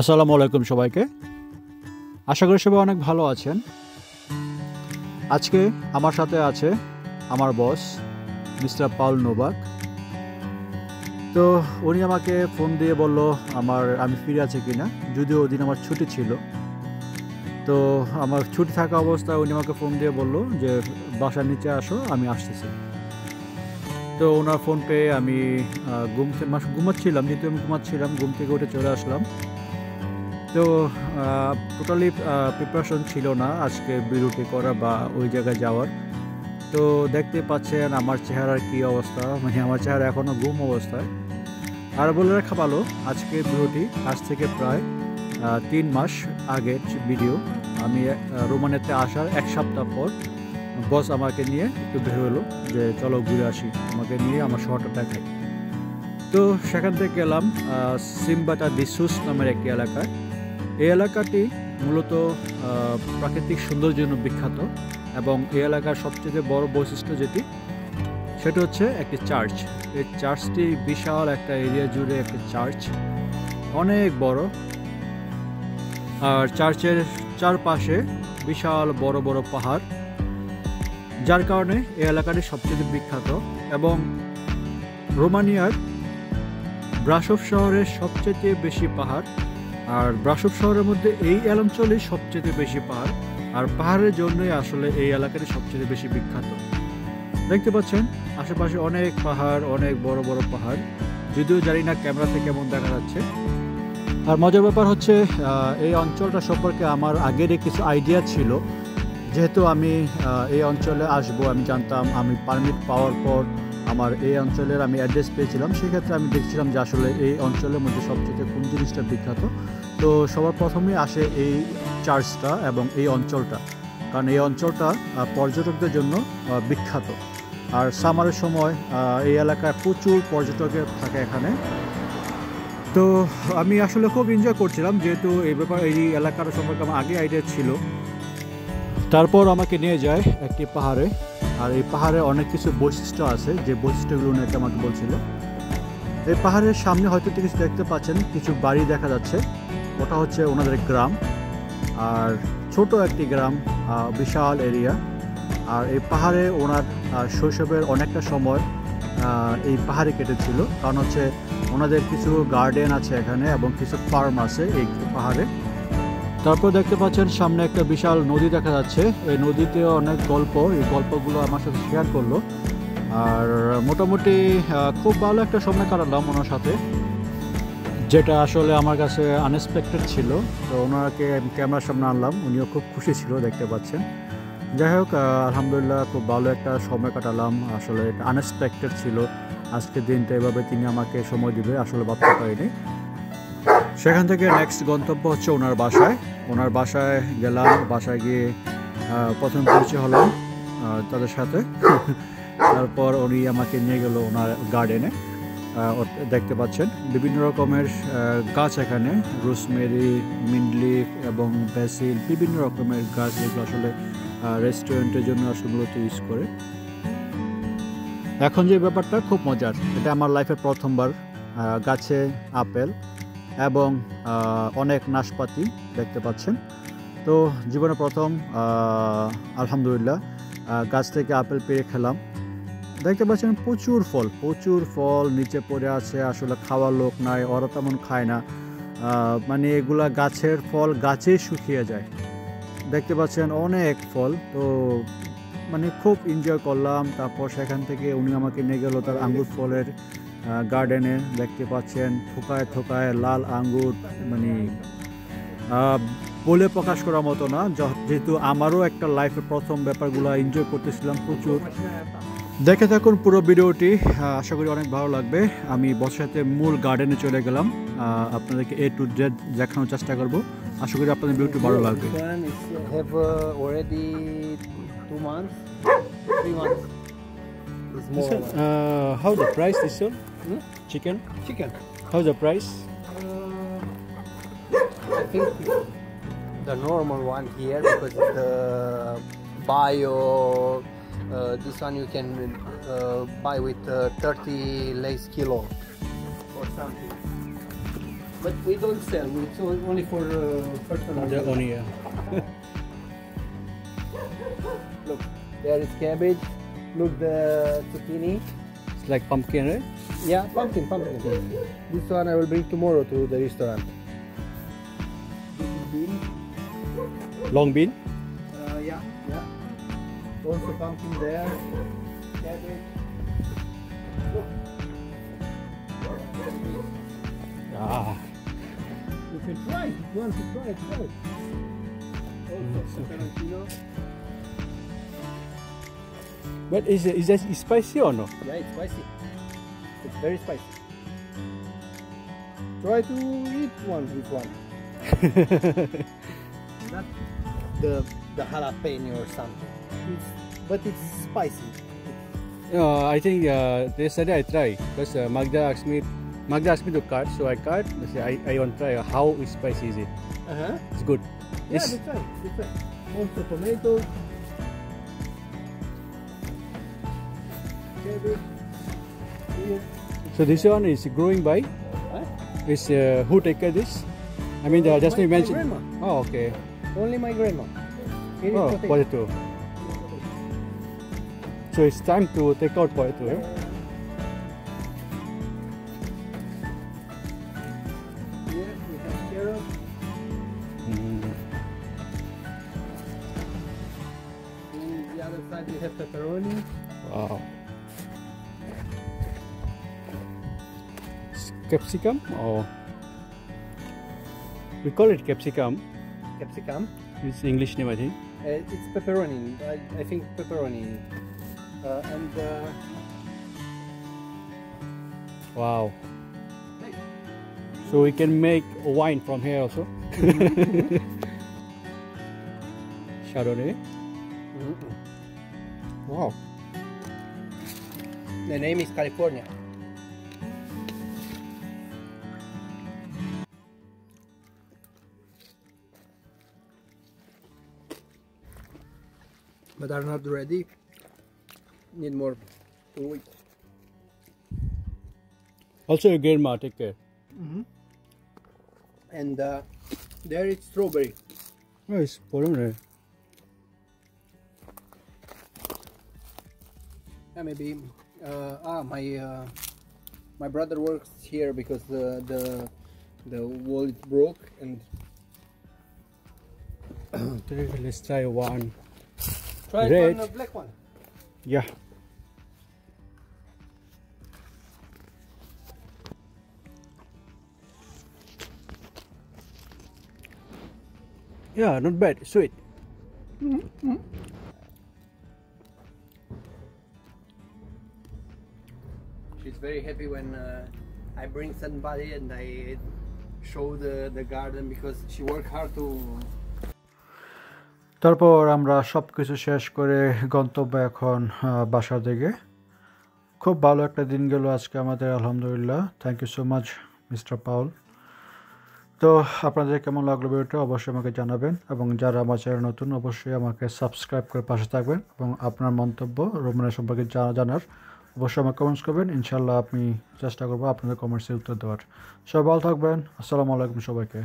আসসালামু আলাইকুম সবাইকে। আশা করি সবাই অনেক ভালো আছেন। আজকে আমার সাথে আছে আমার বস মিস্টার পাউল নোভাক। তো উনি আমাকে ফোন দিয়ে বলল আমি ফিরে আছি কিনা, যদিও ওই দিন আমার ছুটি ছিল। তো আমার ছুটি থাকা অবস্থায় উনি আমাকে ফোন দিয়ে বলল যে বাসার নিচে আসো, আমি আসতেছি। তো ওনার ফোন পেয়ে আমি ঘুমাচ্ছিলাম, যেহেতু আমি ঘুমাচ্ছিলাম, ঘুম থেকে উঠে চলে আসলাম। তো টোটালি প্রিপারেশন ছিল না আজকে বিরতি করা বা ওই জায়গায় যাওয়ার। তো দেখতে পাচ্ছেন আমার চেহারার কি অবস্থা, আমার চেহারা এখনও ঘুম অবস্থায়। আর বলে রাখা ভালো, আজকে বিরতি আজ থেকে প্রায় 3 মাস আগের ভিডিও। আমি রোমানিয়াতে আসার 1 সপ্তাহ পর বস আমাকে নিয়ে একটু বের হলো যে চলো ঘুরে আসি, আমাকে নিয়ে আমার শহরটা দেখাই। তো সেখান থেকে গেলাম সিম্বাটা দিসুস নামের একটি এলাকায়। এই এলাকাটি মূলত প্রাকৃতিক সৌন্দর্যের জন্য বিখ্যাত, এবং এই এলাকার সবচেয়ে বড় বৈশিষ্ট্য যেটি, সেটা হচ্ছে একটি চার্চ। এই চার্চটি বিশাল একটা এরিয়া জুড়ে একটি চার্চ, অনেক বড়। আর চার্চের চারপাশে বিশাল বড় বড় পাহাড়, যার কারণে এই এলাকাটি সবচেয়ে বিখ্যাত। এবং রোমানিয়ার ব্রাসোভ শহরের সবচেয়ে বেশি পাহাড়, আর ব্রাসোভ শহরের মধ্যে এই অঞ্চলেই সবচেয়ে বেশি পাহাড়, আর পাহাড়ের জন্যই আসলে এই এলাকাটি সবচেয়ে বেশি বিখ্যাত। দেখতে পাচ্ছেন আশেপাশে অনেক পাহাড়, অনেক বড় বড় পাহাড়, যদিও জানি না ক্যামেরাতে কেমন দেখা যাচ্ছে। আর মজার ব্যাপার হচ্ছে এই অঞ্চলটা সম্পর্কে আমার আগেরই কিছু আইডিয়া ছিল। যেহেতু আমি এই অঞ্চলে আসবো, আমি জানতাম, আমি পারমিট পাওয়ার পর আমার এই অঞ্চলের আমি অ্যাড্রেস পেয়েছিলাম। সেক্ষেত্রে আমি দেখছিলাম যে আসলে এই অঞ্চলের মধ্যে সবচেয়ে কোন জিনিসটা বিখ্যাত। তো সবার প্রথমেই আসে এই চার্চটা এবং এই অঞ্চলটা, কারণ এই অঞ্চলটা পর্যটকদের জন্য বিখ্যাত। আর সামারের সময় এই এলাকায় প্রচুর পর্যটকের থাকে এখানে। তো আমি আসলে খুব এনজয় করছিলাম, যেহেতু এই এলাকার সম্পর্কে আমার আগে আইডিয়া ছিল। তারপর আমাকে নিয়ে যায় একটি পাহাড়ে, আর এই পাহাড়ে অনেক কিছু বৈশিষ্ট্য আছে, যে বৈশিষ্ট্যগুলো উনি আমাকে বলছিল। এই পাহাড়ের সামনে হয়তো কিছু দেখতে পাচ্ছেন, কিছু বাড়ি দেখা যাচ্ছে, ওটা হচ্ছে ওনাদের গ্রাম। আর ছোট একটি গ্রাম, বিশাল এরিয়া। আর এই পাহাড়ে ওনার শৈশবের অনেকটা সময় এই পাহাড়ে কেটেছিল, কারণ হচ্ছে ওনাদের কিছু গার্ডেন আছে এখানে এবং কিছু ফার্ম আছে এই পাহাড়ে। তারপর দেখতে পাচ্ছেন সামনে একটা বিশাল নদী দেখা যাচ্ছে। এই নদীতে অনেক গল্প, এই গল্পগুলো আমার সাথে শেয়ার করলো। আর মোটামুটি খুব ভালো একটা সময় কাটালাম ওনার সাথে, যেটা আসলে আমার কাছে আনএক্সপেক্টেড ছিল। তো ওনাকে ক্যামেরার সামনে আনলাম, উনিও খুব খুশি ছিল, দেখতে পাচ্ছেন। যাই হোক, আলহামদুলিল্লাহ খুব ভালো একটা সময় কাটালাম। আসলে এটা আনএক্সপেক্টেড ছিল, আজকের দিনটা এভাবে তিনি আমাকে সময় দিবে আসলে ভাবতে পারিনি। সেখান থেকে নেক্সট গন্তব্য হচ্ছে ওনার বাসায়। ওনার বাসায় গেলাম, বাসায় গিয়ে প্রথম পরিচয় হলাম তাদের সাথে। তারপর উনি আমাকে নিয়ে গেল ওনার গার্ডেনে। দেখতে পাচ্ছেন বিভিন্ন রকমের গাছ এখানে, রোজমেরি, মিন্টলিফ এবং ব্যাসিল, বিভিন্ন রকমের গাছ, যেগুলো আসলে রেস্টুরেন্টের জন্য আসলে মূলত ইউজ করে। এখন যে ব্যাপারটা খুব মজার, এটা আমার লাইফের প্রথমবার গাছে আপেল এবং অনেক নাশপাতি দেখতে পাচ্ছেন। তো জীবনে প্রথম আলহামদুলিল্লাহ গাছ থেকে আপেল পেরে খেলাম। দেখতে পাচ্ছেন প্রচুর ফল নিচে পড়ে আছে, আসলে খাওয়ার লোক নাই, ওরা তেমন খায় না। এগুলা গাছের ফল গাছেই শুকিয়ে যায়। দেখতে পাচ্ছেন অনেক ফল। তো খুব এনজয় করলাম। তারপর সেখান থেকে উনি আমাকে নিয়ে গেল তার আঙ্গুর ফলের গার্ডেনে। দেখতে পাচ্ছেন থোকায় থোকায় লাল আঙ্গুর, বলে প্রকাশ করার মতো না। যেহেতু আমারও একটা লাইফের প্রথম ব্যাপারগুলো এনজয় করতেছিলাম প্রচুর। দেখে থাকুন পুরো ভিডিওটি, আশা করি অনেক ভালো লাগবে। আমি বসাতে মূল গার্ডেনে চলে গেলাম, আপনাদেরকে A to Z দেখানোর চেষ্টা করব। আশা করি আপনাদের ভিডিওটি ভালো লাগবে। This one is have already 2 months, 3 months. It's This more. one, how the price this one? Chicken? Chicken. How's the price? I think the normal one here because it's the bio. This one you can buy with 30 legs kilo or something. But we don't sell. It's only for personal. The use. only, yeah. Look, there is cabbage. Look the zucchini. It's like pumpkin, right? Yeah, pumpkin. This one I will bring tomorrow to the restaurant. This is bean. Long bean? Yeah. Also pumpkin there. Cabbage. Look. Ah. You can try it. If you want to try it. Also Tarantino. But is that spicy or no? Yeah, it's spicy. It's very spicy. Try to eat with one. Not the jalapeno or something. But it's spicy. I think yesterday I tried because Magda asked me to cut, so I cut. I want to try how spicy is it. It's good. Yeah, It's- that's right. Also tomato. Cabbage. Here. So this one is growing by? Huh? Is who take care of this? I mean, just my you mentioned. grandma. Oh, okay. Only my grandma. Here is Oh, potato. potato. So it's time to take out potato. Eh? Here we have carrot. Mm. And the other side we have pepperoni. Wow. It's capsicum or we call it capsicum. Capsicum. It's English name, I think. It's pepperoni. I think pepperoni. And Wow. So we can make wine from here also. Chardonnay. Wow. the name is California. But are not ready. Need more 2 weeks. Also your grandma, take care. And there is strawberry. Oh, it's Polonais. Yeah, maybe. My brother works here because the wall is broke and. Let's try one. Try Red. one black one. Yeah. Yeah, not bad. Sweet. She's very happy when I bring somebody and I show the garden because she worked hard to. তারপর আমরা সব কিছু শেষ করে গন্তব্য এখন বাসার দিকে। খুব ভালো একটা দিন গেল আজকে আমাদের, আলহামদুলিল্লাহ। Thank you so much mister Paul. তো আপনাদের কেমন লাগলো ভিডিওটা অবশ্যই আমাকে জানাবেন, এবং যারা আমার চ্যানেল নতুন অবশ্যই আমাকে সাবস্ক্রাইব করে পাশে থাকবেন, এবং আপনার মন্তব্য রোমানিয়া সম্পর্কে জানার অবশ্যই আমাকে কমেন্টস করবেন। ইনশাল্লাহ আমি চেষ্টা করবো আপনাদের কমেন্টসের উত্তর দেওয়ার। সবাই ভালো থাকবেন। আসসালামু আলাইকুম সবাইকে।